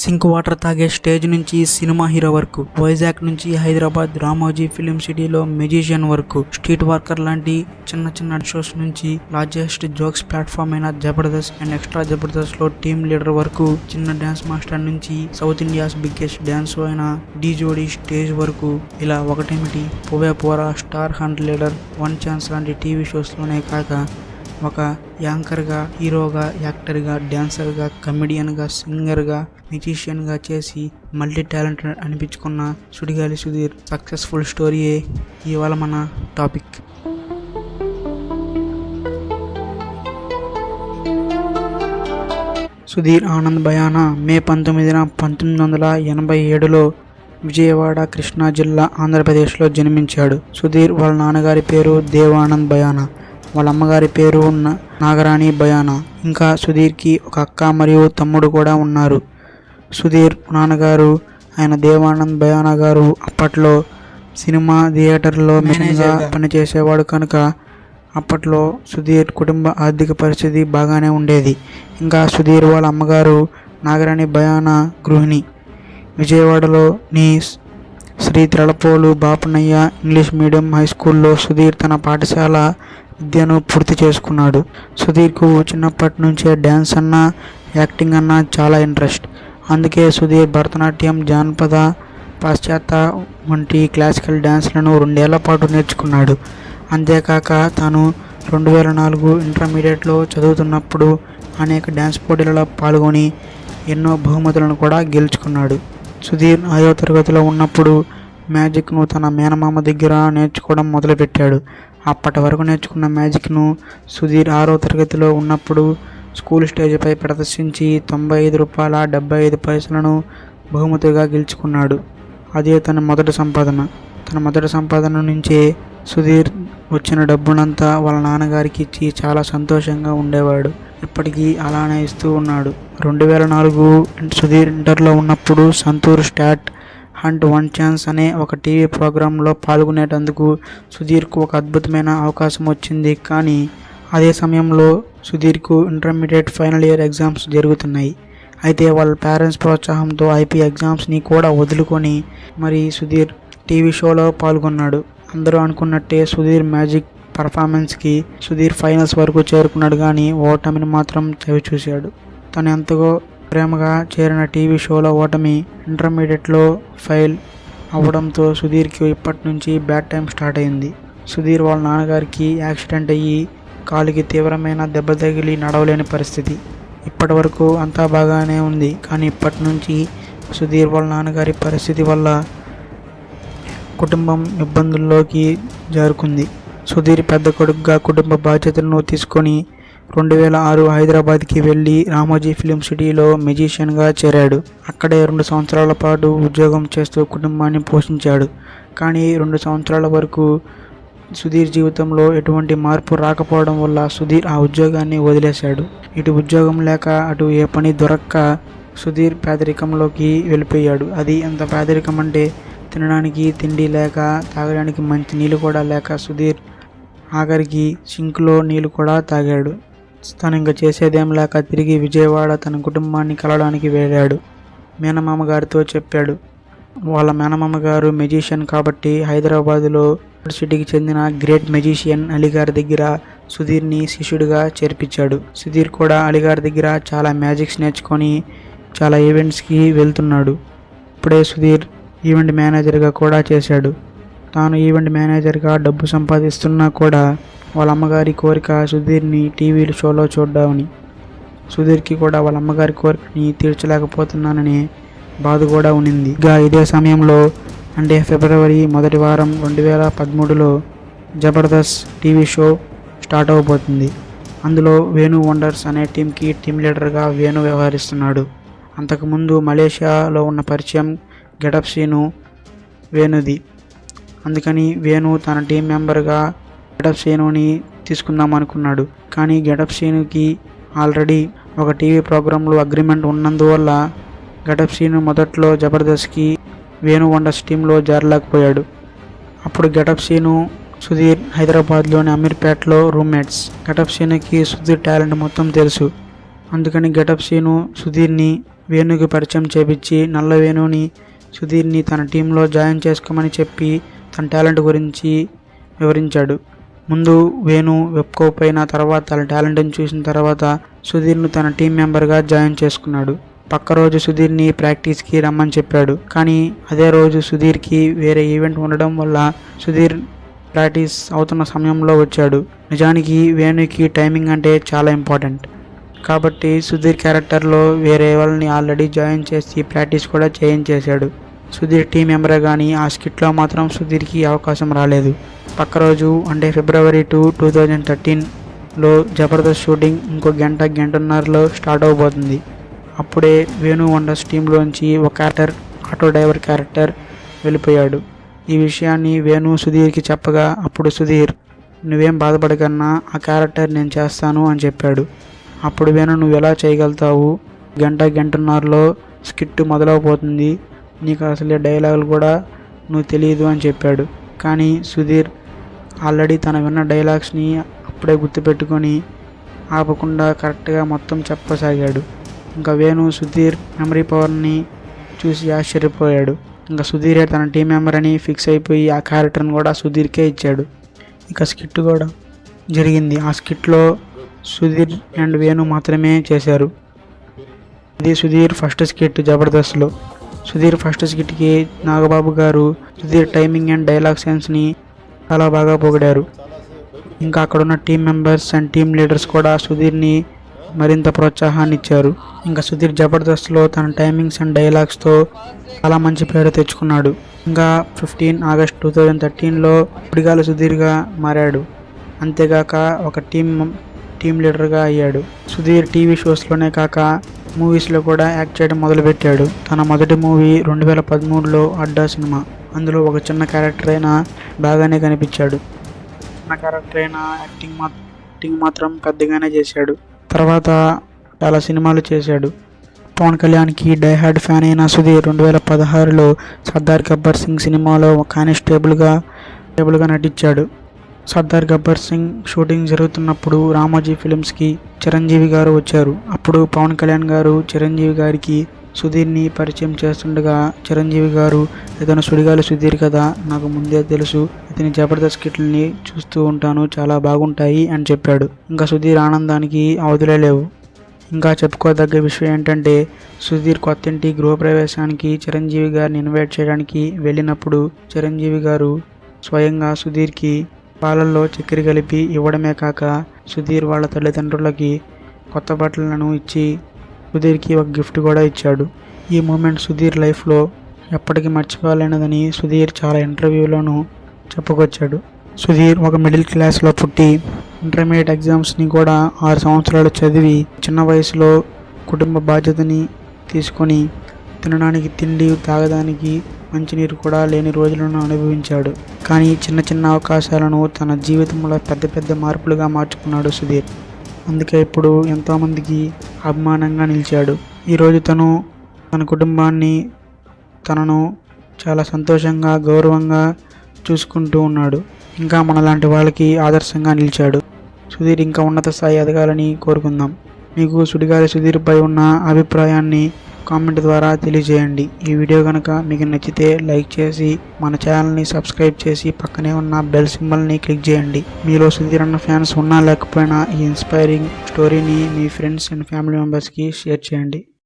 Sync water తాగే stage నుంచి cinema hero వరకు, వైజాగ్ నుంచి హైదరాబాద్ రామోజీ ఫిలిం సిటీలో మెజిషియన్ వరకు, స్ట్రీట్ వర్కర్ లాంటి చిన్న చిన్న షోస్ నుంచి లార్జెస్ట్ జోక్స్ ప్లాట్ఫామ్ అయిన జబర్దస్త్ అండ్ ఎక్స్ట్రా జబర్దస్త్ లో టీమ్ లీడర్ వరకు, చిన్న డాన్స్ మాస్టర్ నుంచి south India's biggest dance show అయిన డి జోడీ స్టేజ్ వరకు, ఇలా ఒకటేమిటి పోవే పోరా, star hunt leader, one chance లాంటి టీవీ షోస్ లోనే కాక ఒక యాంకర్గా, హీరోగా, యాక్టర్గా, డ్యాన్సర్గా, కమెడియన్గా, సింగర్గా, మ్యూజిషియన్గా చేసి multi talented అనిపించుకున్న Sudigali Sudheer successful స్టోరీయే ఇవాళ మన టాపిక్. సుధీర్ ఆనంద్ భయానా మే 19, 1987లో విజయవాడ, కృష్ణా జిల్లా, ఆంధ్రప్రదేశ్లో జన్మించాడు. సుధీర్ వాళ్ళ నాన్నగారి పేరు దేవానంద్ భయానా, వాళ్ళ అమ్మగారి పేరు నాగరాణి భయానా. ఇంకా సుధీర్కి ఒక అక్క మరియు తమ్ముడు కూడా ఉన్నారు. సుధీర్ నాన్నగారు ఆయన దేవానంద్ భయానా గారు అప్పట్లో సినిమా థియేటర్లో మేనేజర్గా పనిచేసేవాడు కనుక అప్పట్లో సుధీర్ కుటుంబ ఆర్థిక పరిస్థితి బాగానే ఉండేది. ఇంకా సుధీర్ వాళ్ళ అమ్మగారు నాగరాణి భయానా గృహిణి. విజయవాడలోని శ్రీ త్రళపోలు బాపనయ్య ఇంగ్లీష్ మీడియం హై స్కూల్లో సుధీర్ తన పాఠశాల విద్యను పూర్తి చేసుకున్నాడు. సుధీర్కు చిన్నప్పటి నుంచే డ్యాన్స్ అన్నా, యాక్టింగ్ అన్నా చాలా ఇంట్రెస్ట్. అందుకే సుధీర్ భరతనాట్యం, జానపద, పాశ్చాత్య వంటి క్లాసికల్ డ్యాన్స్లను 2 ఏళ్ల పాటు నేర్చుకున్నాడు. అంతేకాక తాను 2004 ఇంటర్మీడియట్లో చదువుతున్నప్పుడు అనేక డ్యాన్స్ పోటీలలో పాల్గొని ఎన్నో బహుమతులను కూడా గెలుచుకున్నాడు. సుధీర్ 5వ తరగతిలో ఉన్నప్పుడు మ్యాజిక్ను తన మేనమామ దగ్గర నేర్చుకోవడం మొదలుపెట్టాడు. అప్పటి వరకు నేర్చుకున్న మ్యాజిక్ను సుధీర్ 6వ తరగతిలో ఉన్నప్పుడు స్కూల్ స్టేజ్పై ప్రదర్శించి ₹95.75 బహుమతిగా గెలుచుకున్నాడు. అదే తన మొదటి సంపాదన. తన మొదటి సంపాదన నుంచే సుధీర్ వచ్చిన డబ్బునంతా వాళ్ళ నాన్నగారికి ఇచ్చి చాలా సంతోషంగా ఉండేవాడు. ఇప్పటికీ అలానే ఇస్తూ ఉన్నాడు. 2004 సుధీర్ ఇంటర్లో ఉన్నప్పుడు Santoor star hunt one chance అనే ఒక టీవీ ప్రోగ్రాంలో పాల్గొనేటందుకు సుధీర్కు ఒక అద్భుతమైన అవకాశం వచ్చింది. కానీ అదే సమయంలో సుధీర్కు ఇంటర్మీడియట్ ఫైనల్ ఇయర్ ఎగ్జామ్స్ జరుగుతున్నాయి. అయితే వాళ్ళ పేరెంట్స్ ప్రోత్సాహంతో ఐపీ ఎగ్జామ్స్ని కూడా వదులుకొని మరి సుధీర్ టీవీ షోలో పాల్గొన్నాడు. అందరూ అనుకున్నట్టే సుధీర్ మ్యాజిక్ పర్ఫార్మెన్స్కి సుధీర్ ఫైనల్స్ వరకు చేరుకున్నాడు. కానీ ఓటమిని మాత్రం చవిచూశాడు. తను ఎంతగా ప్రేమగా చేరిన టీవీ షోలో ఓటమి, ఇంటర్మీడియట్లో ఫెయిల్ అవ్వడంతో సుధీర్కి ఇప్పటి నుంచి బ్యాడ్ టైం స్టార్ట్ అయింది. సుధీర్ వాళ్ళ నాన్నగారికి యాక్సిడెంట్ అయ్యి కాలుకి తీవ్రమైన దెబ్బ తగిలి నడవలేని పరిస్థితి. ఇప్పటి వరకు అంతా బాగానే ఉంది. కానీ ఇప్పటి నుంచి సుధీర్ వాళ్ళ నాన్నగారి పరిస్థితి వల్ల కుటుంబం ఇబ్బందుల్లోకి జారుకుంది. సుధీర్ పెద్ద కొడుకుగా కుటుంబ బాధ్యతలను తీసుకొని 2006 హైదరాబాద్కి వెళ్ళి రామోజీ ఫిలిం సిటీలో మెజిషియన్గా చేరాడు. అక్కడే 2 సంవత్సరాల పాటు ఉద్యోగం చేస్తూ కుటుంబాన్ని పోషించాడు. కానీ 2 సంవత్సరాల వరకు సుధీర్ జీవితంలో ఎటువంటి మార్పు రాకపోవడం వల్ల సుధీర్ ఆ ఉద్యోగాన్ని వదిలేశాడు. ఇటు ఉద్యోగం లేక అటు ఏ పని దొరక్క సుధీర్ పేదరికంలోకి వెళ్ళిపోయాడు. అది ఎంత పేదరికం అంటే తినడానికి తిండి లేక, తాగడానికి మంచి నీళ్ళు కూడా లేక సుధీర్ ఆఖరికి సింక్లో నీళ్ళు కూడా తాగాడు. తను ఇంకా చేసేదేం లేక తిరిగి విజయవాడ తన కుటుంబాన్ని కలవడానికి వెళ్ళాడు. మేనమామ గారితో చెప్పాడు. వాళ్ళ మేనమామ గారు మెజిషియన్ కాబట్టి హైదరాబాదులో సిటీకి చెందిన గ్రేట్ మెజిషియన్ అలీగారి దగ్గర సుధీర్ని శిష్యుడిగా చేర్పించాడు. సుధీర్ కూడా అలీగారి దగ్గర చాలా మ్యాజిక్స్ నేర్చుకొని చాలా ఈవెంట్స్కి వెళ్తున్నాడు. ఇప్పుడే సుధీర్ ఈవెంట్ మేనేజర్గా కూడా చేశాడు. తాను ఈవెంట్ మేనేజర్గా డబ్బు సంపాదిస్తున్నా కూడా వాళ్ళ అమ్మగారి కోరిక సుధీర్ని టీవీ షోలో చూడ్డామని. సుధీర్కి కూడా వాళ్ళ అమ్మగారి కోరికని తీర్చలేకపోతున్నానని బాధ కూడా ఉన్నింది. ఇదే సమయంలో అంటే ఫిబ్రవరి మొదటి వారం 2013లో జబర్దస్త్ టీవీ షో స్టార్ట్ అవబోతుంది. అందులో వేణు వండర్స్ అనే టీంకి టీమ్ లీడర్గా వేణు వ్యవహరిస్తున్నాడు. అంతకుముందు మలేషియాలో ఉన్న పరిచయం గెటప్ సీను వేణుది. అందుకని వేణు తన టీం మెంబర్గా గెటప్ సీనుని తీసుకుందాం అనుకున్నాడు. కానీ గెటప్ సీనుకి ఆల్రెడీ ఒక టీవీ ప్రోగ్రాంలో అగ్రిమెంట్ ఉన్నందువల్ల గెటప్ సీను మొదట్లో జబర్దస్త్కి వేణు వండర్స్ టీంలో చేరలేకపోయాడు. అప్పుడు గెటప్ సీను సుధీర్ హైదరాబాద్లోని అమీర్పేటలో రూమ్మేట్స్. గెటప్ సీనుకి సుధీర్ టాలెంట్ మొత్తం తెలుసు. అందుకని గెటప్ సీను సుధీర్ని వేణుకి పరిచయం చేపించి నల్ల వేణుని సుధీర్ని తన టీంలో జాయిన్ చేసుకోమని చెప్పి తన టాలెంట్ గురించి వివరించాడు. ముందు వేణు ఒప్పుకోకపోయిన తర్వాత తన టాలెంట్ని చూసిన తర్వాత సుధీర్ను తన టీం మెంబర్గా జాయిన్ చేసుకున్నాడు. పక్క రోజు సుధీర్ని ప్రాక్టీస్కి రమ్మని చెప్పాడు. కానీ అదే రోజు సుధీర్కి వేరే ఈవెంట్ ఉండడం వల్ల సుధీర్ ప్రాక్టీస్ అవుతున్న సమయంలో వచ్చాడు. నిజానికి వేణుకి టైమింగ్ అంటే చాలా ఇంపార్టెంట్ కాబట్టి సుధీర్ క్యారెక్టర్లో వేరే వాళ్ళని ఆల్రెడీ జాయిన్ చేసి ప్రాక్టీస్ కూడా చేయించేశాడు. సుధీర్ టీం మెంబరే కానీ ఆ స్కిట్లో మాత్రం సుధీర్కి అవకాశం రాలేదు. పక్క రోజు అంటే February 2, 2013లో జబర్దస్త్ షూటింగ్ ఇంకో గంటన్నరలో స్టార్ట్ అవబోతుంది. అప్పుడే వేణు వండర్స్ టీంలోంచి ఒక క్యారెక్టర్ ఆటో డ్రైవర్ క్యారెక్టర్ వెళ్ళిపోయాడు. ఈ విషయాన్ని వేణు సుధీర్కి చెప్పగా అప్పుడు సుధీర్ నువ్వేం బాధపడకన్నా ఆ క్యారెక్టర్ నేను చేస్తాను అని చెప్పాడు. అప్పుడు వేణు నువ్వు ఎలా చేయగలుగుతావు, గంటన్నరలో స్కిట్ మొదలవబోతుంది, నీకు అసలే డైలాగులు కూడా నువ్వు తెలియదు అని చెప్పాడు. కానీ సుధీర్ ఆల్రెడీ తన విన్న డైలాగ్స్ని అప్పుడే గుర్తుపెట్టుకొని ఆపకుండా కరెక్ట్గా మొత్తం చెప్పసాగాడు. ఇంకా వేణు సుధీర్ మెమరీ పవర్ని చూసి ఆశ్చర్యపోయాడు. ఇంకా సుధీరే తన టీం మెంబర్ అని ఫిక్స్ అయిపోయి ఆ క్యారెక్టర్ని కూడా సుధీర్కే ఇచ్చాడు. ఇక స్కిట్ కూడా జరిగింది. ఆ స్కిట్లో సుధీర్ అండ్ వేణు మాత్రమే చేశారు. ఇది సుధీర్ ఫస్ట్ స్కిట్ జబర్దస్త్లో. సుధీర్ ఫస్ట్ స్కిట్కి నాగబాబు గారు సుధీర్ టైమింగ్ అండ్ డైలాగ్ సెన్స్ని చాలా బాగా పొగిడారు. ఇంకా అక్కడున్న team members and team leaders కూడా సుధీర్ని మరింత ప్రోత్సాహాన్ని ఇచ్చారు. ఇంకా సుధీర్ జబర్దస్త్లో తన టైమింగ్స్ అండ్ డైలాగ్స్తో చాలా మంచి పేరు తెచ్చుకున్నాడు. ఇంకా 15 ఆగస్ట్ 2013లో సుడిగాలి సుధీర్గా మారాడు. అంతేగాక ఒక టీం లీడర్గా అయ్యాడు. సుధీర్ టీవీ షోస్లోనే కాక మూవీస్లో కూడా యాక్ట్ చేయడం మొదలుపెట్టాడు. తన మొదటి మూవీ 2013లో అడ్డా సినిమా. అందులో ఒక చిన్న క్యారెక్టర్ అయినా బాగానే కనిపించాడు. చిన్న క్యారెక్టర్ అయినా యాక్టింగ్ మాత్రం పెద్దగానే చేశాడు. తర్వాత చాలా సినిమాలు చేశాడు. పవన్ కళ్యాణ్కి డైహార్డ్ ఫ్యాన్ అయిన సుధీర్ 2016లో సర్దార్ గబ్బర్ సింగ్ సినిమాలో కానిస్టేబుల్గా నటించాడు. సర్దార్ గబ్బర్ సింగ్ షూటింగ్ జరుగుతున్నప్పుడు రామోజీ ఫిలిమ్స్కి చిరంజీవి గారు వచ్చారు. అప్పుడు పవన్ కళ్యాణ్ గారు చిరంజీవి గారికి సుధీర్ని పరిచయం చేస్తుండగా చిరంజీవి గారు ఇతను సుడిగాలి సుధీర్ కదా, నాకు ముందే తెలుసు, ఇతని జబర్దస్త్ స్కిట్లని చూస్తూ ఉంటాను, చాలా బాగుంటాయి అని చెప్పాడు. ఇంకా సుధీర్ ఆనందానికి అవధులే లేవు. ఇంకా చెప్పుకోదగ్గ విషయం ఏంటంటే సుధీర్ కొత్తింటి గృహప్రవేశానికి చిరంజీవి గారిని ఇన్వైట్ చేయడానికి వెళ్ళినప్పుడు చిరంజీవి గారు స్వయంగా సుధీర్కి పాలల్లో చక్కెర కలిపి ఇవ్వడమే కాక సుధీర్ వాళ్ళ తల్లిదండ్రులకి కొత్త బట్టలను ఇచ్చి సుధీర్కి ఒక గిఫ్ట్ కూడా ఇచ్చాడు. ఈ మూమెంట్ సుధీర్ లైఫ్లో ఎప్పటికీ మర్చిపోలేనిదని సుధీర్ చాలా ఇంటర్వ్యూలోనూ చెప్పుకొచ్చాడు. సుధీర్ ఒక మిడిల్ క్లాస్లో పుట్టి ఇంటర్మీడియట్ ఎగ్జామ్స్ని కూడా 6 సంవత్సరాలు చదివి చిన్న వయసులో కుటుంబ బాధ్యతని తీసుకొని తినడానికి తిండి, తాగడానికి మంచినీరు కూడా లేని రోజులను అనుభవించాడు. కానీ చిన్న చిన్న అవకాశాలను తన జీవితంలో పెద్ద మార్పులుగా మార్చుకున్నాడు సుధీర్. అందుకే ఇప్పుడు ఎంతోమందికి అభిమానంగా నిలిచాడు. ఈరోజు తన కుటుంబాన్ని తనను చాలా సంతోషంగా గౌరవంగా చూసుకుంటూ ఉన్నాడు. ఇంకా మనలాంటి వాళ్ళకి ఆదర్శంగా నిలిచాడు. సుధీర్ ఇంకా ఉన్నత స్థాయి ఎదగాలని కోరుకుందాం. మీకు సుడిగాలి సుధీర్పై ఉన్న అభిప్రాయాన్ని కామెంట్ ద్వారా తెలియజేయండి. ఈ వీడియో కనుక మీకు నచ్చితే లైక్ చేసి మన ఛానల్ని సబ్స్క్రైబ్ చేసి పక్కనే ఉన్న బెల్ సింబల్ని క్లిక్ చేయండి. మీలో సుధీర్ అన్న ఫ్యాన్స్ ఉన్నా లేకపోయినా ఈ ఇన్స్పైరింగ్ స్టోరీని మీ ఫ్రెండ్స్ అండ్ ఫ్యామిలీ మెంబర్స్కి షేర్ చేయండి.